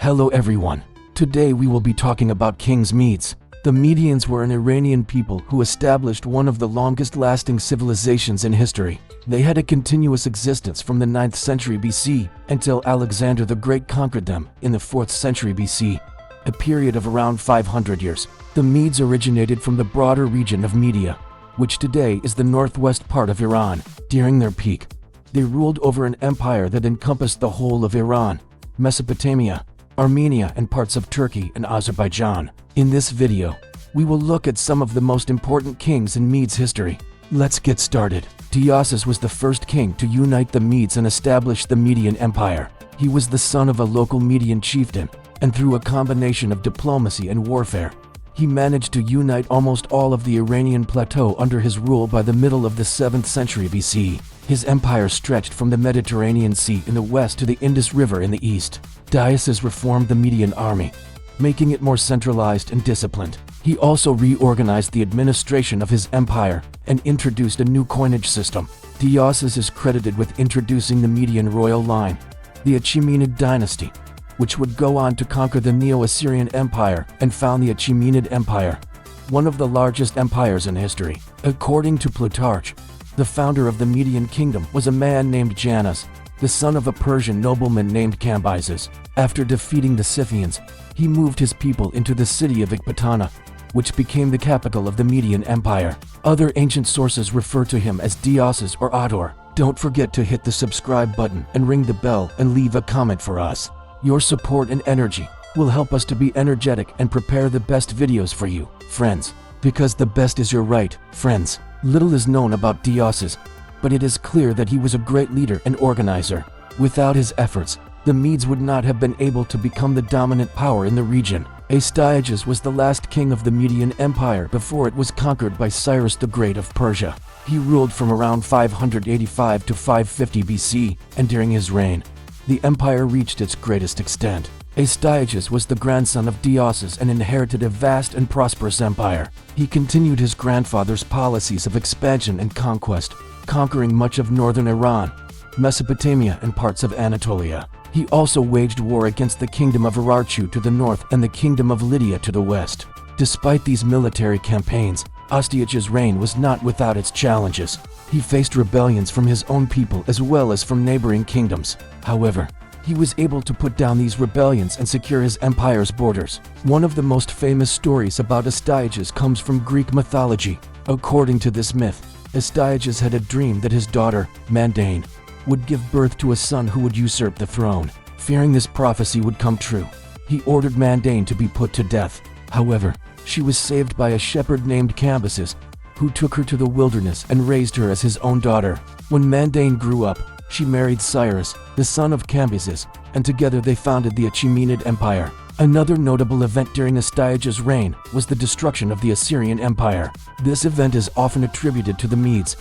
Hello everyone. Today we will be talking about Kings Medes. The Medians were an Iranian people who established one of the longest-lasting civilizations in history. They had a continuous existence from the 9th century BC until Alexander the Great conquered them in the 4th century BC, a period of around 500 years. The Medes originated from the broader region of Media, which today is the northwest part of Iran. During their peak, they ruled over an empire that encompassed the whole of Iran, Mesopotamia, Armenia, and parts of Turkey and Azerbaijan. In this video, we will look at some of the most important kings in Medes history. Let's get started. Deioces was the first king to unite the Medes and establish the Median Empire. He was the son of a local Median chieftain, and through a combination of diplomacy and warfare, he managed to unite almost all of the Iranian plateau under his rule by the middle of the 7th century BC. His empire stretched from the Mediterranean Sea in the west to the Indus River in the east. Deioces reformed the Median army, making it more centralized and disciplined. He also reorganized the administration of his empire and introduced a new coinage system. Deioces is credited with introducing the Median royal line, the Achaemenid dynasty, which would go on to conquer the Neo-Assyrian Empire and found the Achaemenid Empire, one of the largest empires in history. According to Plutarch, the founder of the Median kingdom was a man named Janus, the son of a Persian nobleman named Cambyses. After defeating the Scythians, he moved his people into the city of Ecbatana, which became the capital of the Median Empire. Other ancient sources refer to him as Deioces or Ator. Don't forget to hit the subscribe button and ring the bell and leave a comment for us. Your support and energy will help us to be energetic and prepare the best videos for you, friends. Because the best is your right, friends. Little is known about Deioces, but it is clear that he was a great leader and organizer. Without his efforts, the Medes would not have been able to become the dominant power in the region. Astyages was the last king of the Median Empire before it was conquered by Cyrus the Great of Persia. He ruled from around 585 to 550 BC, and during his reign, the empire reached its greatest extent. Astyages was the grandson of Deioces and inherited a vast and prosperous empire. He continued his grandfather's policies of expansion and conquest, conquering much of northern Iran, Mesopotamia, and parts of Anatolia. He also waged war against the kingdom of Urartu to the north and the kingdom of Lydia to the west. Despite these military campaigns, Astyages' reign was not without its challenges. He faced rebellions from his own people as well as from neighboring kingdoms. However, he was able to put down these rebellions and secure his empire's borders. One of the most famous stories about Astyages comes from Greek mythology. According to this myth, Astyages had a dream that his daughter, Mandane, would give birth to a son who would usurp the throne. Fearing this prophecy would come true, he ordered Mandane to be put to death. However, she was saved by a shepherd named Cambyses, who took her to the wilderness and raised her as his own daughter. When Mandane grew up, she married Cyrus, the son of Cambyses, and together they founded the Achaemenid Empire. Another notable event during Astyages' reign was the destruction of the Assyrian Empire. This event is often attributed to the Medes,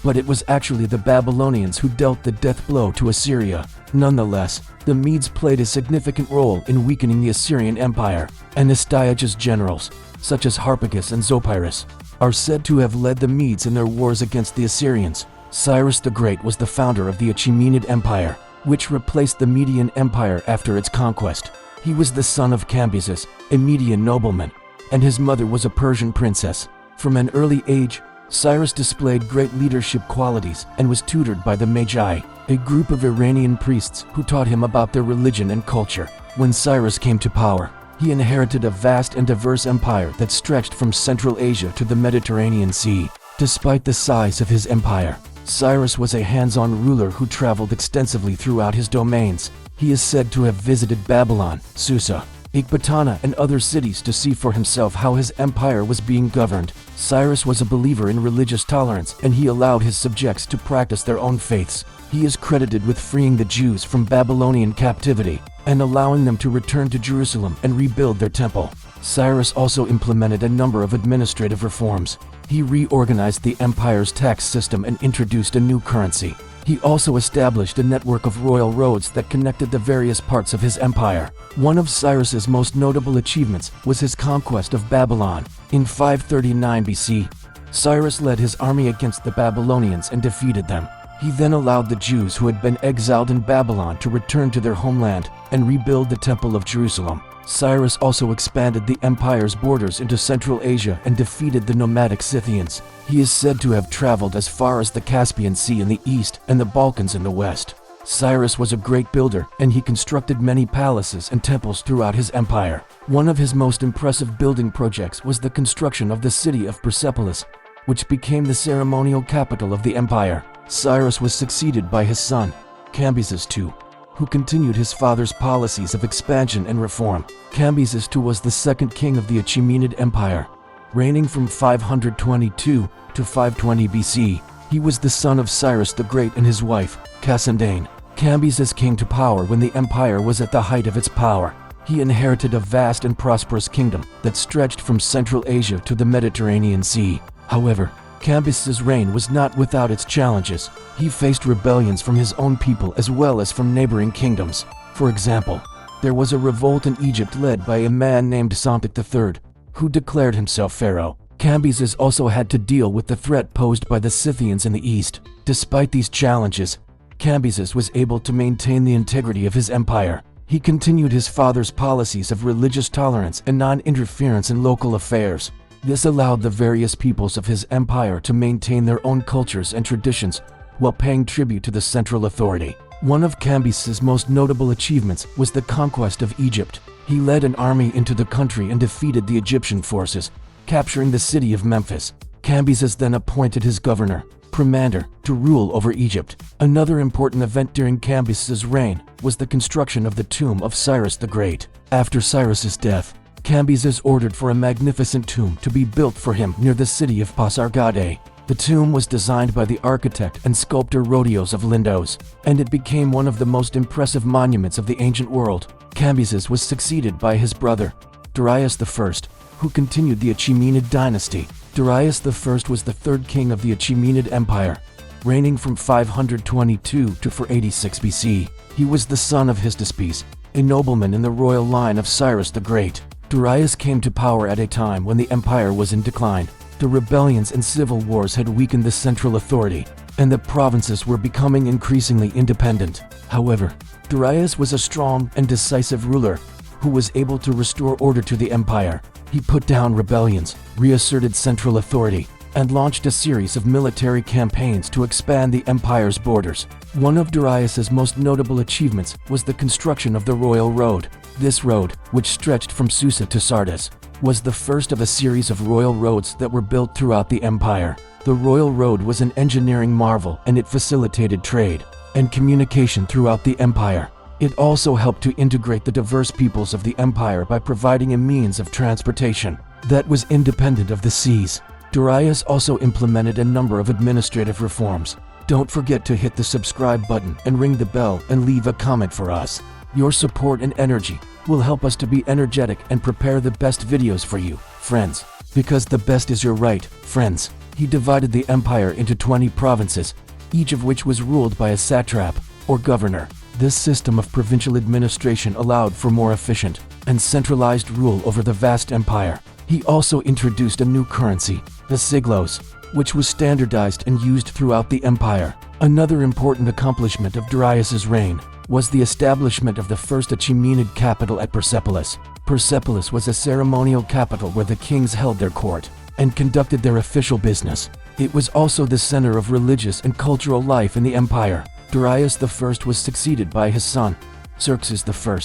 but it was actually the Babylonians who dealt the death blow to Assyria. Nonetheless, the Medes played a significant role in weakening the Assyrian Empire, and Astyages' generals, such as Harpagus and Zopyrus, are said to have led the Medes in their wars against the Assyrians. Cyrus the Great was the founder of the Achaemenid Empire, which replaced the Median Empire after its conquest. He was the son of Cambyses, a Median nobleman, and his mother was a Persian princess. From an early age, Cyrus displayed great leadership qualities and was tutored by the Magi, a group of Iranian priests who taught him about their religion and culture. When Cyrus came to power, he inherited a vast and diverse empire that stretched from Central Asia to the Mediterranean Sea. Despite the size of his empire, Cyrus was a hands-on ruler who traveled extensively throughout his domains. He is said to have visited Babylon, Susa, Ecbatana, and other cities to see for himself how his empire was being governed. Cyrus was a believer in religious tolerance, and he allowed his subjects to practice their own faiths. He is credited with freeing the Jews from Babylonian captivity and allowing them to return to Jerusalem and rebuild their temple. Cyrus also implemented a number of administrative reforms. He reorganized the empire's tax system and introduced a new currency. He also established a network of royal roads that connected the various parts of his empire. One of Cyrus's most notable achievements was his conquest of Babylon. In 539 BC, Cyrus led his army against the Babylonians and defeated them. He then allowed the Jews who had been exiled in Babylon to return to their homeland and rebuild the Temple of Jerusalem. Cyrus also expanded the empire's borders into Central Asia and defeated the nomadic Scythians. He is said to have traveled as far as the Caspian Sea in the east and the Balkans in the west. Cyrus was a great builder, and he constructed many palaces and temples throughout his empire. One of his most impressive building projects was the construction of the city of Persepolis, which became the ceremonial capital of the empire. Cyrus was succeeded by his son, Cambyses II, who continued his father's policies of expansion and reform. Cambyses II was the second king of the Achaemenid Empire, reigning from 522 to 520 BC. He was the son of Cyrus the Great and his wife, Cassandane. Cambyses came to power when the empire was at the height of its power. He inherited a vast and prosperous kingdom that stretched from Central Asia to the Mediterranean Sea. However, Cambyses' reign was not without its challenges. He faced rebellions from his own people as well as from neighboring kingdoms. For example, there was a revolt in Egypt led by a man named Psamtik III, who declared himself pharaoh. Cambyses also had to deal with the threat posed by the Scythians in the east. Despite these challenges, Cambyses was able to maintain the integrity of his empire. He continued his father's policies of religious tolerance and non-interference in local affairs. This allowed the various peoples of his empire to maintain their own cultures and traditions while paying tribute to the central authority. One of Cambyses' most notable achievements was the conquest of Egypt. He led an army into the country and defeated the Egyptian forces, capturing the city of Memphis. Cambyses then appointed his governor, Pomander, to rule over Egypt. Another important event during Cambyses' reign was the construction of the tomb of Cyrus the Great. After Cyrus's death, Cambyses ordered for a magnificent tomb to be built for him near the city of Pasargadae. The tomb was designed by the architect and sculptor Rhodios of Lindos, and it became one of the most impressive monuments of the ancient world. Cambyses was succeeded by his brother, Darius I, who continued the Achaemenid dynasty. Darius I was the third king of the Achaemenid Empire, reigning from 522 to 486 BC. He was the son of Hystaspes, a nobleman in the royal line of Cyrus the Great. Darius came to power at a time when the empire was in decline. The rebellions and civil wars had weakened the central authority, and the provinces were becoming increasingly independent. However, Darius was a strong and decisive ruler who was able to restore order to the empire. He put down rebellions, reasserted central authority, and launched a series of military campaigns to expand the empire's borders. One of Darius's most notable achievements was the construction of the Royal Road. This road, which stretched from Susa to Sardis, was the first of a series of royal roads that were built throughout the empire. The Royal Road was an engineering marvel, and it facilitated trade and communication throughout the empire. It also helped to integrate the diverse peoples of the empire by providing a means of transportation that was independent of the seas. Darius also implemented a number of administrative reforms. Don't forget to hit the subscribe button and ring the bell and leave a comment for us. Your support and energy will help us to be energetic and prepare the best videos for you, friends. Because the best is your right, friends. He divided the empire into 20 provinces, each of which was ruled by a satrap, or governor. This system of provincial administration allowed for more efficient and centralized rule over the vast empire. He also introduced a new currency, the siglos, which was standardized and used throughout the empire. Another important accomplishment of Darius's reign was the establishment of the first Achaemenid capital at Persepolis. Persepolis was a ceremonial capital where the kings held their court and conducted their official business. It was also the center of religious and cultural life in the empire. Darius I was succeeded by his son, Xerxes I,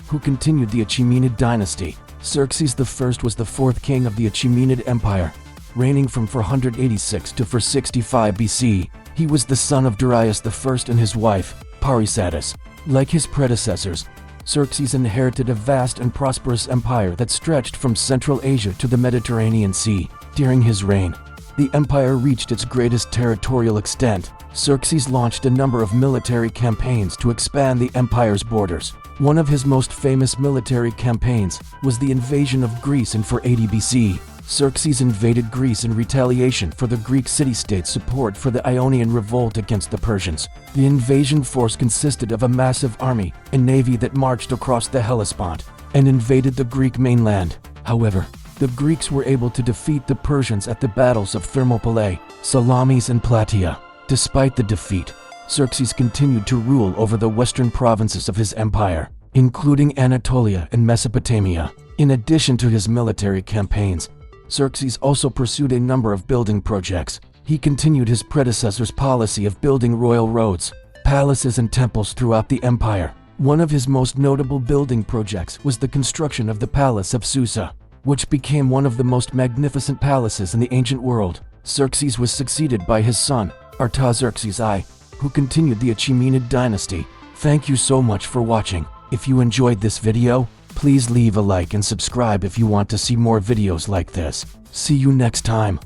who continued the Achaemenid dynasty. Xerxes I was the fourth king of the Achaemenid Empire, reigning from 486 to 465 BC. He was the son of Darius I and his wife, Parysatis. Like his predecessors, Xerxes inherited a vast and prosperous empire that stretched from Central Asia to the Mediterranean Sea. During his reign, the empire reached its greatest territorial extent. Xerxes launched a number of military campaigns to expand the empire's borders. One of his most famous military campaigns was the invasion of Greece in 480 BC. Xerxes invaded Greece in retaliation for the Greek city-state's support for the Ionian revolt against the Persians. The invasion force consisted of a massive army and navy that marched across the Hellespont and invaded the Greek mainland. However, the Greeks were able to defeat the Persians at the battles of Thermopylae, Salamis, and Plataea. Despite the defeat, Xerxes continued to rule over the western provinces of his empire, including Anatolia and Mesopotamia. In addition to his military campaigns, Xerxes also pursued a number of building projects. He continued his predecessor's policy of building royal roads, palaces, and temples throughout the empire. One of his most notable building projects was the construction of the Palace of Susa, which became one of the most magnificent palaces in the ancient world. Xerxes was succeeded by his son, Artaxerxes I, who continued the Achaemenid dynasty. Thank you so much for watching. If you enjoyed this video, please leave a like and subscribe if you want to see more videos like this. See you next time.